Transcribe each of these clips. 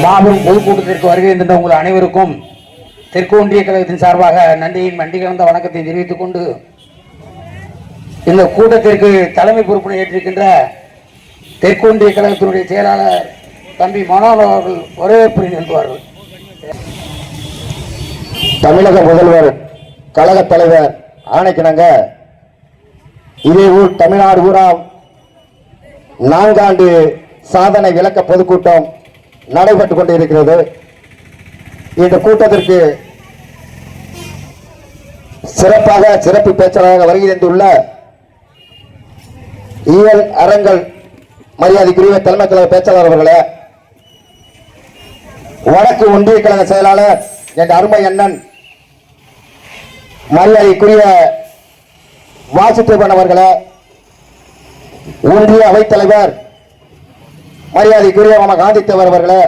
மாபெரும் பொதுக்கூட்டத்திற்கு வருகை தந்த உங்கள் அனைவருக்கும் தெற்கு ஒன்றிய கழகத்தின் சார்பாக நன்றியின் நன்றி கலந்த வணக்கத்தை தெரிவித்துக் கொண்டு இந்த கூட்டத்திற்கு தலைமை பொறுப்பினை ஏற்றிருக்கின்ற தெற்கு ஒன்றிய கழகத்தினுடைய செயலாளர் தம்பி மனோகர் அவர்கள் வரவேற்புரை நிறுத்துவார்கள். தமிழக முதல்வர் கழக தலைவர் ஆணைக்கிணங்க இதே ஊர் தமிழ்நாடு பூரா 4 ஆண்டு சாதனை விளக்க பொதுக்கூட்டம் நடைபெற்றுக் கொண்டிருக்கிறது. இந்த கூட்டத்திற்கு சிறப்பு பேச்சாளராக வருகை தந்துள்ள இயல் அரங்கல் மரியாதைக்குரிய தலைமை கழக பேச்சாளர் அவர்களே, வடக்கு ஒன்றிய கழக செயலாளர் என்ற அருமை அண்ணன் மரியாதைக்குரிய வாசுதேவன் அவர்களே, ஒன்றிய அவைத்தலைவர் மரியாதைக்குரிய காந்தித்தேவர் அவர்களே,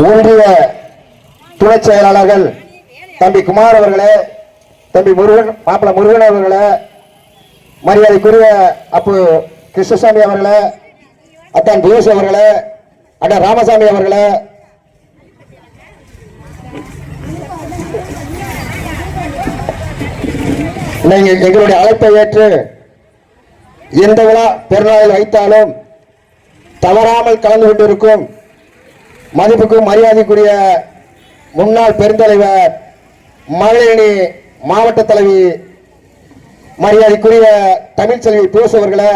ஒன்றிய துணை செயலாளர்கள் தம்பி குமார் அவர்களே, தம்பி முருகன் மாப்பிள முருகன் அவர்களே, மரியாதைக்குரிய அப்பு கிருஷ்ணசாமி அவர்களே, அத்தான் தினேஷ் அவர்களே, அண்ணன் ராமசாமி அவர்களே, எங்களுடைய அழைப்பை ஏற்று எந்த விழா பெருநாளில் வைத்தாலும் தவறாமல் கலந்து கொண்டிருக்கும் மதிப்புக்கும் மரியாதைக்குரிய முன்னாள் பெருந்தலைவர் மகளிரணி மாவட்ட தலைவி மரியாதைக்குரிய தமிழ்ச்செல்வி பியூஷ் அவர்களே,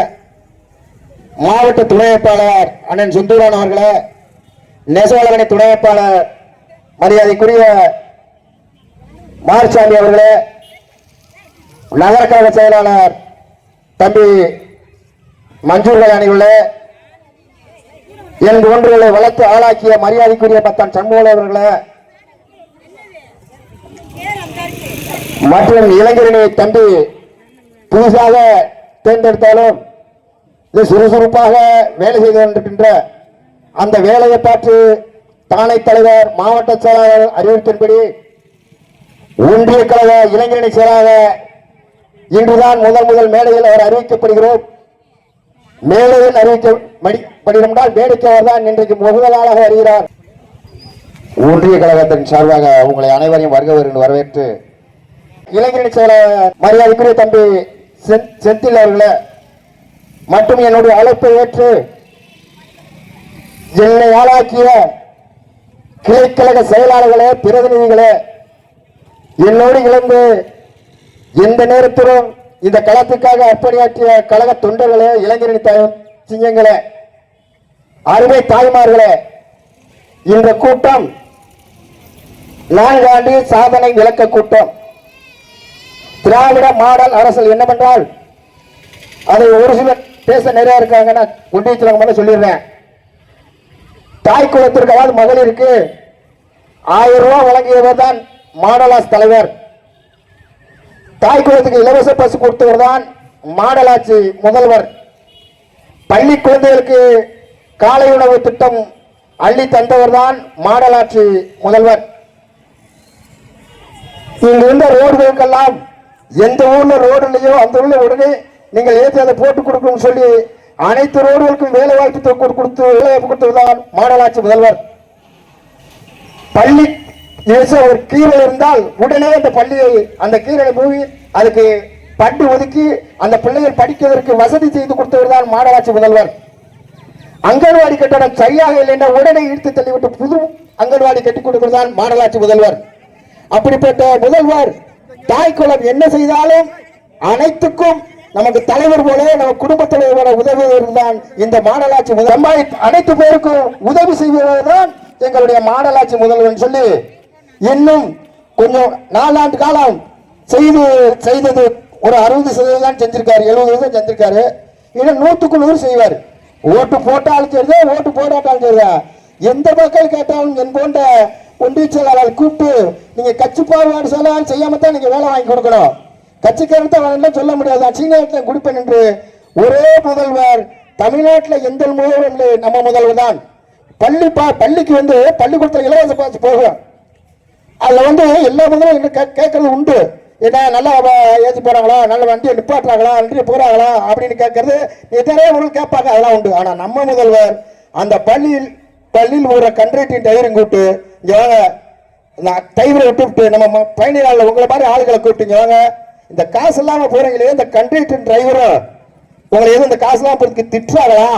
மாவட்ட துணை வேட்பாளர் அண்ணன் சுந்தூரான் அவர்களே, நெசவாளரணி துணை வேட்பாளர் மரியாதைக்குரிய மாரசாமி அவர்களே, நகர கழக செயலாளர் தம்பி மஞ்சூர் கல்யாணிகளே, என் ஒன்றுகளை வளர்த்து ஆளாக்கிய மரியாதைக்குரிய பத்தான் சண்முக அவர்களே, மற்றும் இளைஞரணி தம்பி புதுசாக தேர்ந்தெடுத்தாலும் இது சுறுசுறுப்பாக வேலை செய்து கொண்டிருக்கின்ற அந்த வேலையை பார்த்து தானை தலைவர் மாவட்ட செயலாளர் அறிவுறுத்தின்படி ஒன்றிய கழக இளைஞரணி செயலாளர் இன்றுதான் முதல் மேடையில் அவர் அறிவிக்கப்படுகிறோம். மேடையில் அறிவிக்கப்படுகிறால் மேடைக்கு அவர்தான் இன்றைக்கு முதலாளாக வருகிறார். ஒன்றிய கழகத்தின் சார்பாக உங்களை அனைவரையும் வரவேற்று இளைஞரணி செயலாளர் மரியாதைக்குரிய தம்பி செந்தில் அவர்களே மற்றும் என்னுடைய அழைப்பை ஏற்று என்னை ஆளாக்கிய கிளைக்கழக செயலாளர்களே, பிரதிநிதிகளே, என்னோடு இழந்து எந்த நேரத்திலும் இந்த களத்துக்காக அர்ப்பணியாற்றிய கழக தொண்டர்களே, இளைஞரணி சிங்கங்களே, அருமை தாய்மார்களே, இந்த கூட்டம் 4 ஆண்டு சாதனை விளக்க கூட்டம். திராவிட மாடல் அரசியல் என்னவென்றால் அதை ஒரு சிலர் பேச நிறைய இருக்காங்க. நான் ஒன்றியத்தில் சொல்லிடுறேன். தாய் குலத்திற்காவது மகளிருக்கு 1000 ரூபாய் வழங்கியவர் தான் மாடலாஸ் தலைவர். தாய் குலத்துக்கு இலவச பஸ் கொடுத்தவர் தான் மாடலாட்சி முதல்வர். பள்ளி குழந்தைகளுக்கு காலை உணவு திட்டம் அள்ளி தந்தவர் தான் மாடலாட்சி முதல்வர். இங்க இருந்த ரோடுகளுக்கெல்லாம் எந்த ஊர்ல ரோடு இல்லையோ அந்த ஊர்ல உடனே நீங்கள் ஏற்றி அதை போட்டு கொடுக்கணும்னு சொல்லி அனைத்து ரோடுகளுக்கும் வேலை வாய்ப்பு கொடுத்து வேலை வாய்ப்பு கொடுத்ததுதான் மாடலாட்சி முதல்வர். பள்ளி ஒரு கீரை இருந்தால் உடனே அந்த பள்ளியை அந்த கீரை மூவி அதுக்கு பண்டு ஒதுக்கி அந்த பிள்ளைகள் படிக்கிறதற்கு வசதி செய்து கொடுத்தவர் தான் மாடலாட்சி முதல்வர். அங்கன்வாடி கட்டணம் சரியாக இல்லைன்னா உடனே இழுத்து தள்ளிவிட்டு புது அங்கன்வாடி கட்டி கொடுக்கிறதான் மாடலாட்சி முதல்வர். அப்படிப்பட்ட முதல்வர் தாய்க்குளம் என்ன செய்தாலும் அனைத்துக்கும் நமக்கு தலைவர் போல நம்ம குடும்ப தலைவர் போல உதவுவது தான் இந்த மாடலாட்சி முதல்வர். அனைத்து பேருக்கும் உதவி செய்வதுதான் தான் எங்களுடைய மாடலாட்சி முதல்வர் சொல்லி இன்னும் கொஞ்சம் 4 ஆண்டு காலம் செய்தது ஒரு 60% தான் செஞ்சிருக்காரு, 70% செஞ்சிருக்காரு. இன்னும் 100க்கு 100 செய்வார். ஓட்டு போட்டாலும் சரிதா, ஓட்டு போடாட்டாலும் சரிதா, எந்த மக்கள் கேட்டாலும் என் போன்ற ஒன்றிய செயலாளர் கூப்பிட்டு நீங்க கட்சி பாகுபாடு சொல்லாலும் செய்யாமத்தான் நீங்க வேலை வாங்கி கொடுக்கணும், கட்சிக்காரத்தை வேணும் சொல்ல முடியாது, சீனியத்தை குடிப்பேன் என்று ஒரே முதல்வர் தமிழ்நாட்டில் எந்த முதல்வர் நம்ம முதல்வர் தான். பள்ளிக்கு பள்ளிக்கூடத்தில் இலவச பாஸ் போகும். அதுல எல்லா முதலும் கேட்கறது உண்டு. என்ன நல்லா ஏற்றி போறாங்களா, நல்ல வண்டியை நிப்பாட்டுறாங்களா, வண்டியை போறாங்களா அப்படின்னு கேட்கறது நிறைய ஊர்கள் கேட்பாங்க, அதெல்லாம் உண்டு. ஆனா நம்ம முதல்வர் அந்த பள்ளியில் ஒரு கண்ட்ரக்டிங் டிரைவரும் கூப்பிட்டு இங்க வாங்க, டிரைவரை விட்டு நம்ம பயணியாளர் உங்களை மாதிரி ஆளுகளை கூப்பிட்டு வாங்க, இந்த காசு இல்லாம போறீங்களே இந்த கண்ட்ரக்டர் டிரைவரும் உங்களை எதுவும் இந்த காசு இல்லாம போறதுக்கு திட்டுறாங்களா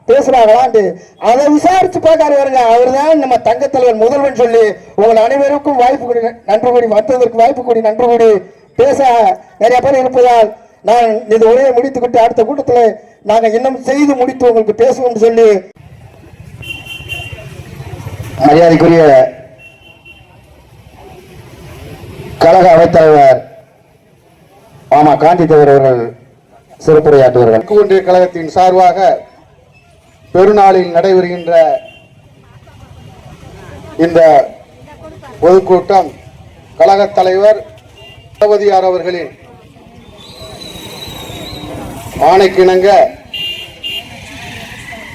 பேசுறாங்களான்னு அதை விசாரிச்சு பார்க்காரு வருங்க. அவர் தான் நம்ம தங்கத்தலைவர் முதல்வன் சொல்லி உங்கள் அனைவருக்கும் வாய்ப்பு கூடி நன்றி கூடி மற்றதற்கு வாய்ப்பு கூடி நன்றி கூடி பேச நிறைய பேர் இருப்பதால் நான் இது உரையை முடித்துக்கிட்டு அடுத்த கூட்டத்தில் நாங்கள் இன்னும் செய்து முடித்து உங்களுக்கு பேசுவோம் சொல்லி மரியாதைக்குரிய கழக அவைத்தலைவர் ஆமா காந்தி தேவர் அவர்கள் சிறப்புரையாற்றுவார்கள். ஒன்றிய கழகத்தின் சார்பாக பெருநாளில் நடைபெறுகின்ற இந்த பொதுக்கூட்டம் கழக தலைவர் தளபதியார் அவர்களின் ஆணைக்கிணங்க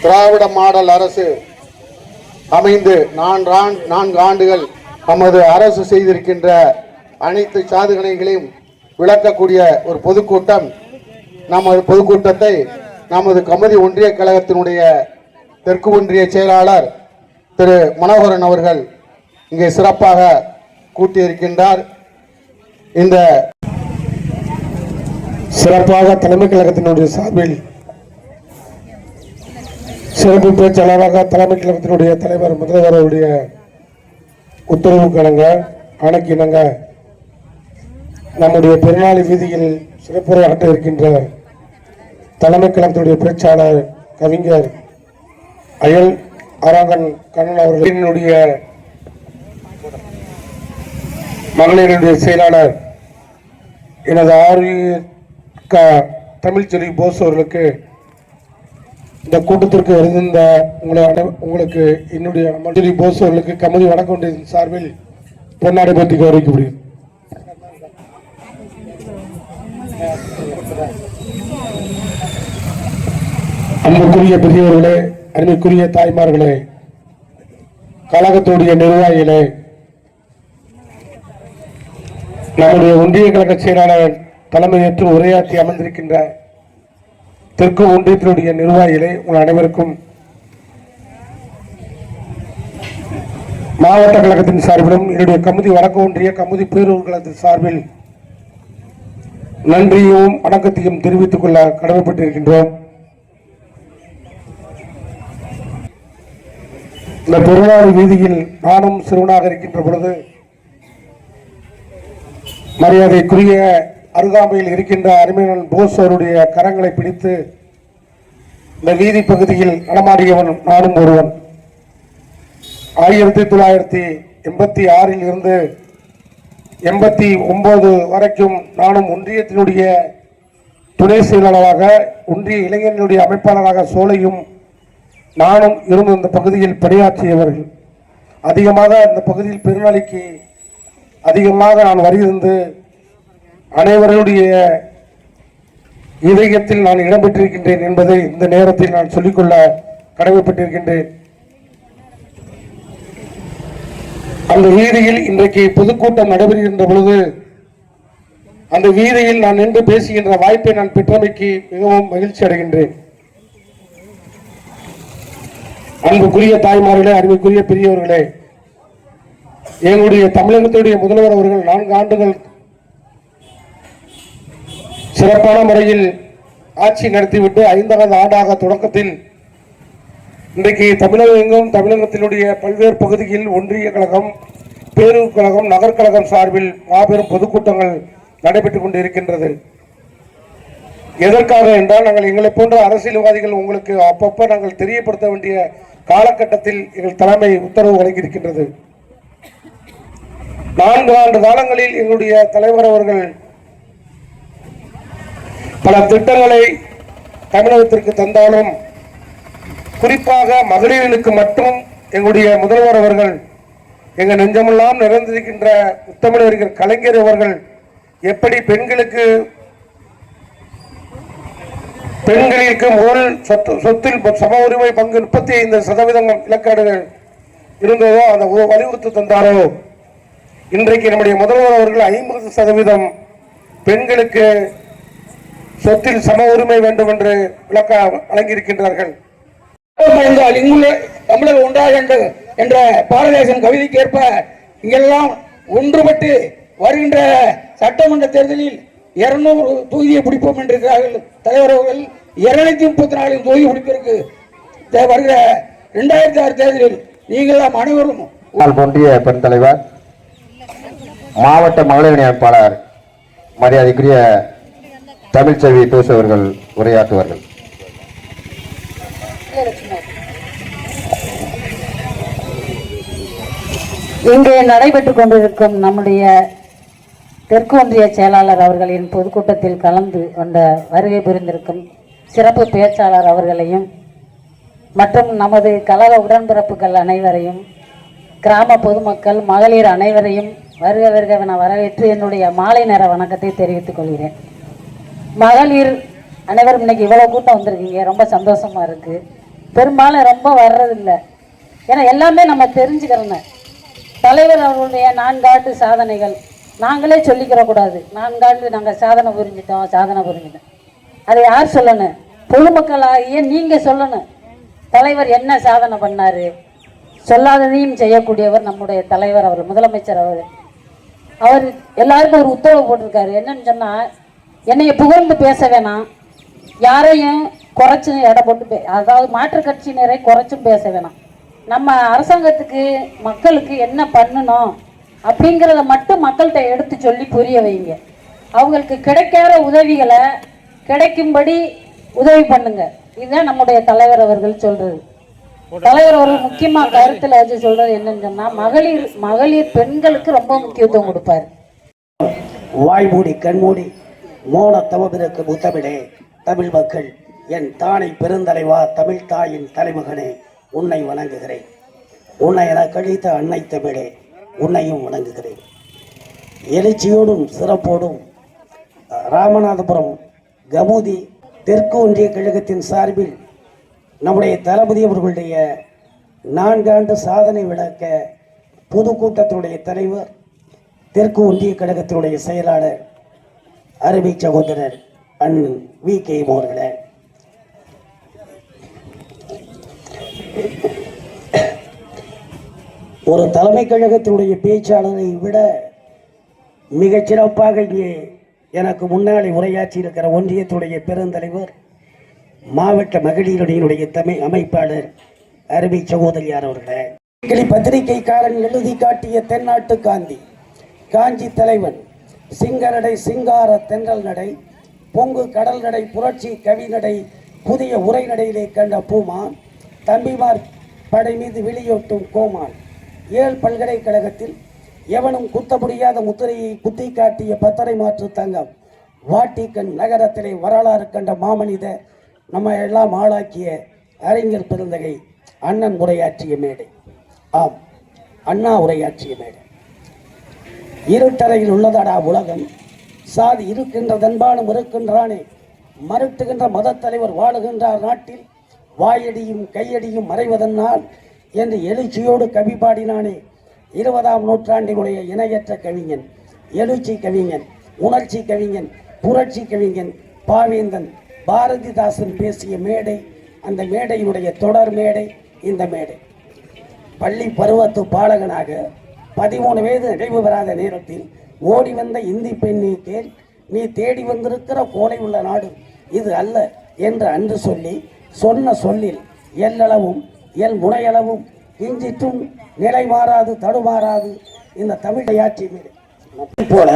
திராவிட மாடல் அரசு அமைந்து 4 ஆண்டுகள் நமது அரசு செய்திருக்கின்ற அனைத்து சாதனைகளையும் விளக்கக்கூடிய ஒரு பொதுக்கூட்டம். நமது பொதுக்கூட்டத்தை நமது கமுதி ஒன்றிய கழகத்தினுடைய தெற்கு ஒன்றிய செயலாளர் திரு மனோகரன் அவர்கள் இங்கே சிறப்பாக கூட்டியிருக்கின்றார். இந்த சிறப்பாக தலைமை கழகத்தினுடைய சார்பில் சிறப்பு பேச்சாளராக தலைமை கழகத்தினுடைய தலைவர் முதல்வர் அவருடைய உத்தரவுக்கு இணங்க ஆணைக்கு இணங்க நம்முடைய பெருநாளி வீதியில் சிறப்புரையாற்ற இருக்கின்ற தலைமை கழகத்தினுடைய பேச்சாளர் கவிஞர் அயல் ஆராங்கன் கண்ணன் அவர்களினுடைய மகளிருடைய செயலாளர் எனது தமிழ்ச்செல்வி போஸ் அவர்களுக்கு இந்த கூட்டத்திற்கு இருந்த உங்களுக்கு என்னுடைய மகளிர் போஸ் அவர்களுக்கு கமுதி வணக்க ஒன்றியத்தின் சார்பில் பொன்னாடை பற்றி கௌரவிக்கப்படுகிறது. அன்புக்குரிய பெரியவர்களே, அருமைக்குரிய தாய்மார்களே, கழகத்துடைய நிர்வாகிகளே, நம்முடைய ஒன்றிய கழக செயலாளர் தலைமையேற்று உரையாற்றி அமர்ந்திருக்கின்ற தெற்கு ஒன்றியத்தினுடைய நிர்வாகிகளே, உங்கள் அனைவருக்கும் மாவட்ட கழகத்தின் சார்பிலும் என்னுடைய கமுதி வடக்கு ஒன்றிய கமுதி பேரூர் கழகத்தின் சார்பில் நன்றியும் வணக்கத்தையும் தெரிவித்துக் கொள்ள கடமைப்பட்டிருக்கின்றோம். இந்த பெருநாள் வீதியில் நானும் சிறுவனாக இருக்கின்ற பொழுது மரியாதைக்குரிய அருகாமையில் இருக்கின்ற அருமையன் போஸ் அவருடைய கரங்களை பிடித்து இந்த வீதி பகுதியில் நடமாடியவன் நானும் ஒருவன். 1986 இருந்து 89 வரைக்கும் நானும் ஒன்றியத்தினுடைய துணை செயலாளராக ஒன்றிய இளைஞர்களுடைய அமைப்பாளராக சோலையும் நானும் இருந்து இந்த பகுதியில் பணியாற்றியவர்கள். அதிகமாக இந்த பகுதியில் பெருநாளைக்கு அதிகமாக நான் வருகிருந்து அனைவருடைய இதயத்தில் நான் இடம்பெற்றிருக்கின்றேன் என்பதை இந்த நேரத்தில் நான் சொல்லிக்கொள்ள கடமைப்பட்டிருக்கின்றேன். அந்த வீதியில் இன்றைக்கு பொதுக்கூட்டம் நடைபெறுகின்ற பொழுது அந்த வீதியில் நான் நின்று பேசுகின்ற வாய்ப்பை நான் பெற்றமைக்கு மிகவும் மகிழ்ச்சி அடைகின்றேன். அன்புக்குரிய தாய்மார்களே, அருமைக்குரிய பெரியவர்களே, எங்களுடைய தமிழகத்துடைய முதல்வர் அவர்கள் 4 ஆண்டுகள் சிறப்பான முறையில் ஆட்சி நடத்திவிட்டு 5வது ஆண்டாக தொடக்கத்தில் இன்றைக்கு தமிழகம் எங்கும் தமிழகத்தினுடைய பல்வேறு பகுதிகளில் ஒன்றிய கழகம், பேரூர் கழகம், நகர்கழகம் சார்பில் மாபெரும் பொதுக்கூட்டங்கள் நடைபெற்றுக் கொண்டு இருக்கின்றது. எதற்காக என்றால் நாங்கள் எங்களை போன்ற அரசியல்வாதிகள் உங்களுக்கு அப்பப்ப நாங்கள் தெரியப்படுத்த வேண்டிய காலகட்டத்தில் எங்கள் தலைமை உத்தரவு வழங்கியிருக்கின்றது. 4 ஆண்டு காலங்களில் எங்களுடைய தலைவர் அவர்கள் பல திட்டங்களை தமிழகத்திற்கு தந்தாலும் குறிப்பாக மகளிர்களுக்கு மட்டும் எங்களுடைய முதல்வர் அவர்கள் எங்கள் நெஞ்சமெல்லாம் நிறைந்திருக்கின்ற முத்தமிழர்கள் கலைஞர் அவர்கள் எப்படி பெண்களுக்கு முதல் சொத்தில் சம உரிமை பங்கு 35% இலக்காடுகள் இருந்ததோ அந்த வலியுறுத்தி தந்தாரோ இன்றைக்கு நம்முடைய முதல்வர் அவர்கள் 50% பெண்களுக்கு சொத்தில் சம உரிமை வேண்டும் என்று விளக்க வழங்கியிருக்கின்றார்கள். இங்குள்ள தமிழர் ஒன்றாக என்ற பாரதிதாசன் கவிதைக்கு ஏற்ப இங்கெல்லாம் ஒன்றுபட்டு வருகின்ற சட்டமன்ற தேர்தலில் 200 தொகுதியை பிடிப்போம் என்றிருக்கிறார்கள் தலைவர் அவர்கள். 234 தொகுதி பிடிப்பிற்கு வருகிற 2006 தேர்தலில் நீங்கள் அனைவரும் ஒன்றிய பெண் தலைவர் மாவட்ட மகளிர் அமைப்பாளர் மரியாதைக்குரிய தமிழ்ச்செல்வி டோஸ் அவர்கள் உரையாற்றுவார்கள். இங்கே நடைபெற்றுக் கொண்டிருக்கும் நம்முடைய தெற்கு ஒன்றிய செயலாளர் அவர்களின் பொதுக்கூட்டத்தில் கலந்து கொண்ட வருகை புரிந்திருக்கும் சிறப்பு பேச்சாளர் அவர்களையும் மற்றும் நமது கழக உடன்பிறப்புகள் அனைவரையும் கிராம பொதுமக்கள் மகளிர் அனைவரையும் வருக வருகவென வரவேற்று என்னுடைய மாலை நேர வணக்கத்தை தெரிவித்துக் கொள்கிறேன். மகளிர் அனைவரும் இன்னைக்கு இவ்வளோ கூட்டம் வந்திருக்கீங்க, ரொம்ப சந்தோஷமா இருக்கு. பெரும்பாலும் ரொம்ப வர்றதில்லை, ஏன்னா எல்லாமே நம்ம தெரிஞ்சுக்கிறோம். தலைவர் அவர்களுடைய 4 ஆண்டு சாதனைகள் நாங்களே சொல்லிக்கிற கூடாது. 4 ஆண்டு நாங்கள் சாதனை புரிஞ்சிட்டோம். அதை யார் சொல்லணும்? பொதுமக்களாகிய நீங்கள் சொல்லணும். தலைவர் என்ன சாதனை பண்ணார், சொல்லாததையும் செய்யக்கூடியவர் நம்முடைய தலைவர் அவர், முதலமைச்சர் அவர். அவர் எல்லாருக்கும் ஒரு உத்தரவு போட்டிருக்காரு. என்னன்னு சொன்னால், என்னைய புகழ்ந்து பேச வேணாம், யாரையும் குறைச்சி எடை போட்டு அதாவது மாற்றுக் கட்சியினரை குறைச்சும் பேச வேணாம். நம்ம அரசாங்கத்துக்கு மக்களுக்கு என்ன பண்ணணும் அப்படிங்கிறத மட்டும் மக்கள்கிட்ட எடுத்து சொல்லி புரிய வைங்க. அவங்களுக்கு கிடைக்காத உதவிகளை கிடைக்கும்படி உதவி பண்ணுங்க. இதுதான் நம்முடைய தலைவர் அவர்கள் சொல்றது. தலைவர் அவர்கள் முக்கியமா கருத்துல வச்சு சொல்றது என்னன்னு சொன்னா, மகளிர் பெண்களுக்கு ரொம்ப முக்கியத்துவம் கொடுப்பாரு. வாய்மூடி கண்மூடி மோன தவமிருக்கு முத்தமிழே தமிழ் மக்கள், என் தானை பெருந்தலைவா தமிழ் தாயின் தலைமகனே, உன்னை வணங்குகிறேன். உன்னை என கழித்த அன்னை தமிழே, உன்னையும் வணங்குகிறேன். எழுச்சியோடும் சிறப்போடும் ராமநாதபுரம் கமுதி தெற்கு ஒன்றிய கழகத்தின் சார்பில் நம்முடைய தளபதி அவர்களுடைய 4 ஆண்டு சாதனை விளக்க பொதுக்கூட்டத்தினுடைய தலைவர், தெற்கு ஒன்றிய கழகத்தினுடைய செயலாளர், அருமை சகோதரர் அண்ணன் வி.கே. அவர்களே, ஒரு தலைமை கழகத்தினுடைய பேச்சாளரை விட மிகச் சிறப்பாக இங்கே எனக்கு முன்னாடி உரையாற்றி இருக்கிற ஒன்றியத்துடைய பெருந்தலைவர், மாவட்ட மகளிருடைய அமைப்பாளர் அருமை சகோதரியார் அவர்களே, பத்திரிகைக்காரன் எழுதி காட்டிய தென்னாட்டு காஞ்சி தலைவன், சிங்கநடை சிங்கார தென்றல் நடை, பொங்கு கடல் நடை, புரட்சி கவிநடை, புதிய உரைநடையிலே கண்ட பூமான், தம்பிமார் படை மீது வெளியோட்டும் கோமான், 7 பல்கலைக்கழகத்தில் எவனும் குத்த முடியாத முத்திரையை குத்தி காட்டிய பத்தரை மாற்று தங்கம், வாட்டிக்கன் நகரத்திலே வரலாறு கண்ட மாமனித, நம்ம எல்லாம் ஆளாக்கிய அறிஞர் பெருந்தகை அண்ணன் உரையாற்றிய மேடை. ஆம், அண்ணா உரையாற்றிய மேடை. இருட்டறையில் உள்ளதடா உலகம், சாதி இருக்கின்றதன்பானும் இருக்கின்றானே, மறுட்டுகின்ற மத தலைவர் வாழுகின்றார் நாட்டில், வாயடியும் கையடியும் மறைவதனால் என்று எழுச்சியோடு கவி பாடினானே 20ஆம் நூற்றாண்டினுடைய இணையற்ற கவிஞன், எழுச்சி கவிஞன், உணர்ச்சி கவிஞன், புரட்சி கவிஞன் பாவேந்தன் பாரதிதாசன் பேசிய மேடை. அந்த மேடையினுடைய தொடர் மேடை இந்த மேடை. பள்ளி பருவத்து பாலகனாக 13 வயது நிறைவு பெறாத நேரத்தில் ஓடி வந்த இந்தி பெண்ணை கேள், நீ தேடி வந்திருக்கிற கோலை உள்ள நாடு இது அல்ல என்று அன்று சொல்லி சொன்ன சொல்லில் எல்லளவும் முனையளவும் இஞ்சிற்றும் நிலை மாறாது தடுமாறாது இந்த தமிழை ஆட்சி மேடை. போல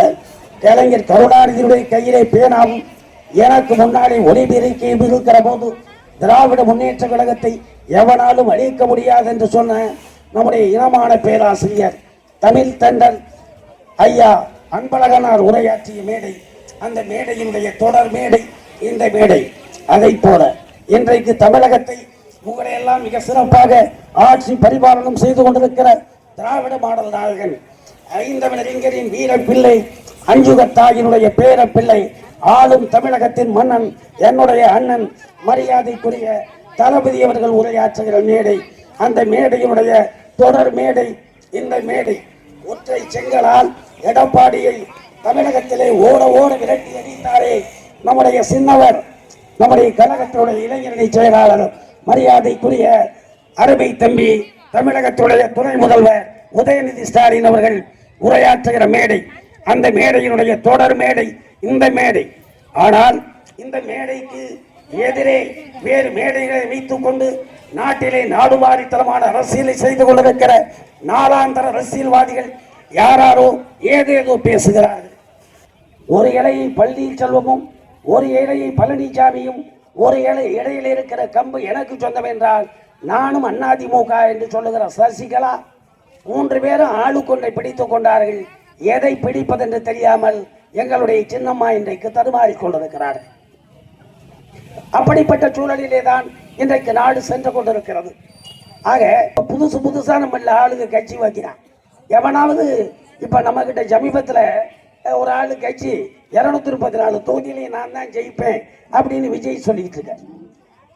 கலைஞர் கருணாநிதியுடைய கையிலே பேனாவும் எனக்கு முன்னாடி ஒளிபெருக்கையும் இருக்கிற போது திராவிட முன்னேற்ற கழகத்தை எவனாலும் அழிக்க முடியாது என்று சொன்ன நம்முடைய இனமான பேராசிரியர் தமிழ் தண்டல் ஐயா அன்பழகனார் உரையாற்றிய மேடை. அந்த மேடையினுடைய தொடர் மேடை இந்த மேடை. அதை போல இன்றைக்கு தமிழகத்தை உங்களை எல்லாம் மிக சிறப்பாக ஆட்சி பரிபாலனம் செய்து கொண்டிருக்கிற திராவிட மாடல் நாயகன் ஐந்தமிழறிஞரின் வீர பிள்ளை அஞ்சுகத்தாயினுடைய பேர பிள்ளை ஆளும் தமிழகத்தின் மன்னன் என்னுடைய அண்ணன் மரியாதைக்குரிய தளபதி அவர்கள் உரையாற்றுகிற மேடை. அந்த மேடையினுடைய தொடர் மேடை இந்த மேடை. ஒற்றை செங்கலால் எடப்பாடியை தமிழகத்திலே ஓட ஓட விரட்டி அடித்தாரே நம்முடைய சின்னவர், நம்முடைய கழகத்தினுடைய இளைஞரணி செயலாளர், மரியாதைக்குரிய அருமை தம்பி தமிழகத்துடைய துணை முதல்வர் உதயநிதி ஸ்டாலின் அவர்கள் உரையாற்றுகிற மேடை, அந்த மேடையினுடைய தொடர் மேடை இந்த மேடை. ஆனால் இந்த மேடைக்கு எதிரே வேறு மேடைகளை வைத்துக் கொண்டு நாட்டிலே நாடுவாரித்தனமான அரசியலை செய்து கொண்டிருக்கிற நாளாந்தர அரசியல்வாதிகள் யாராரோ ஏதேதோ பேசுகிறார்கள். ஒரு இலையை பள்ளி செல்வமும், ஒரு இலையை பழனிசாமியும், ஒரு இடையில இருக்கிற கம்பு எனக்கு சொந்தம் என்றால் நானும் அதிமுக என்று சொல்லுகிற சசிகலா 3 பேரும் ஆளுக்கொன்றை பிடித்துக் கொண்டார்கள். எதை பிடிப்பதென்று தெரியாமல் எங்களுடைய சின்னம்மா இன்றைக்கு தடுமாறிக் கொண்டிருக்கிறார்கள். அப்படிப்பட்ட சூழலிலே தான் இன்றைக்கு நாடு சென்று கொண்டிருக்கிறது. ஆக புதுசா நம்ம ஆளுங்க கட்சி வைக்கிறான். எவனாவது இப்ப நம்ம கிட்ட சமீபத்தில் ஒரு ஆளு கட்சி 234 தொகுதியிலையும் நான் தான் ஜெயிப்பேன் அப்படின்னு விஜய் சொல்லிட்டு இருக்க.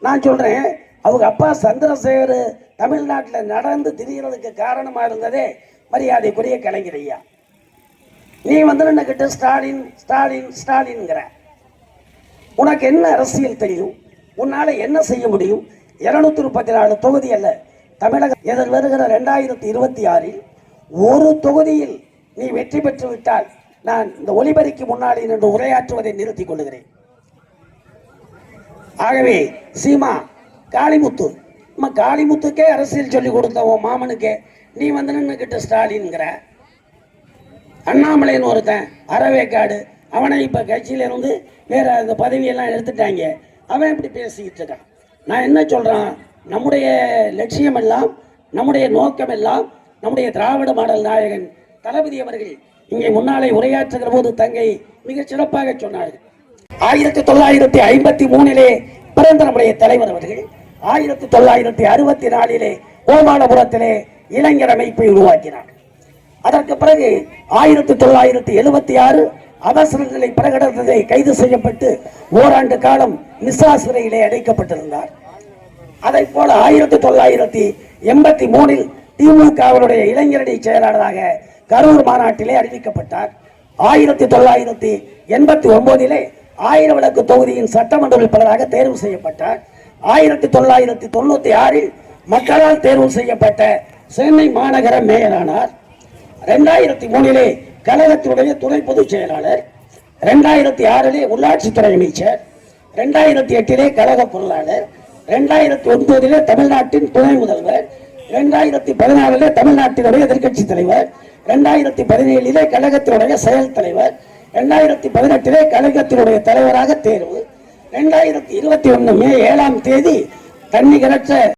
நான் சொல்றேன், அவங்க அப்பா சந்திரசேகர் தமிழ்நாட்டில் நடந்து திரியறதுக்கு காரணமா இருந்ததே மரியாதைக்குரிய கலைஞர் ஐயா. நீ கிட்ட ஸ்டாலின் ஸ்டாலின் ஸ்டாலின்ங்கிற, உனக்கு என்ன அரசியல் தெரியும்? உன்னால என்ன செய்ய முடியும்? 234 தொகுதி அல்ல, தமிழக எதிர் வருகிற 2026 ஒரு தொகுதியில் நீ வெற்றி பெற்று விட்டால் நான் இந்த ஒலிபரிக்கு முன்னாடி நின்று உரையாற்றுவதை நிறுத்திக் கொள்கிறேன். ஆகவே சீமா, காளிமுத்து, நம்ம காளிமுத்துக்கே அரசியல் சொல்லி கொடுத்தவன் மாமனுக்கே நீ நின்னுக்கிட்ட ஸ்டாலின்ங்கிற. அண்ணாமலைன்னு ஒருத்தன் அறவேக்காடு, அவனை இப்ப கட்சியில இருந்து வேற அந்த பதவியெல்லாம் எடுத்துட்டாங்க. அவன் இப்படி பேசிக்கிட்டு இருக்கான். நான் என்ன சொல்றான், நம்முடைய லட்சியம் எல்லாம், நம்முடைய நோக்கம் எல்லாம் நம்முடைய திராவிட மாடல் நாயகன் தளபதி அவர்கள் இங்கே முன்னாலே உரையாற்றுகிற போது தங்கை மிக சிறப்பாக சொன்னார்கள். 1953 பிறந்த நம்முடைய தலைவர் அவர்கள் 1964 கோபாலபுரத்திலே இளைஞர் அமைப்பை உருவாக்கினார். அதற்கு பிறகு 1976 அவசர நிலை பிரகடனத்தை கைது செய்யப்பட்டு ஓராண்டு காலம் நிசா சிறையிலே அடைக்கப்பட்டிருந்தார். அதை போல 1983 திமுகவுடைய இளைஞரணி செயலாளராக கரூர் மாநாட்டிலே அறிவிக்கப்பட்டார். 1989 1000 விளக்கு தொகுதியின் சட்டமன்ற உறுப்பினராக தேர்வு செய்யப்பட்டார். 1996 மக்களால் தேர்வு செய்யப்பட்ட சென்னை மாநகர மேயரானார். 2003 கழகத்தினுடைய துணை பொதுச் செயலாளர், 2006 உள்ளாட்சித்துறை அமைச்சர், 2008 கழக பொருளாளர், 2009 தமிழ்நாட்டின் துணை முதல்வர், 2014 தமிழ்நாட்டினுடைய எதிர்கட்சி தலைவர், 2017 கழகத்தினுடைய செயல் தலைவர், 2018 கழகத்தினுடைய தலைவராக தேர்வு, 2021 மே 7 தன்னிகரற்ற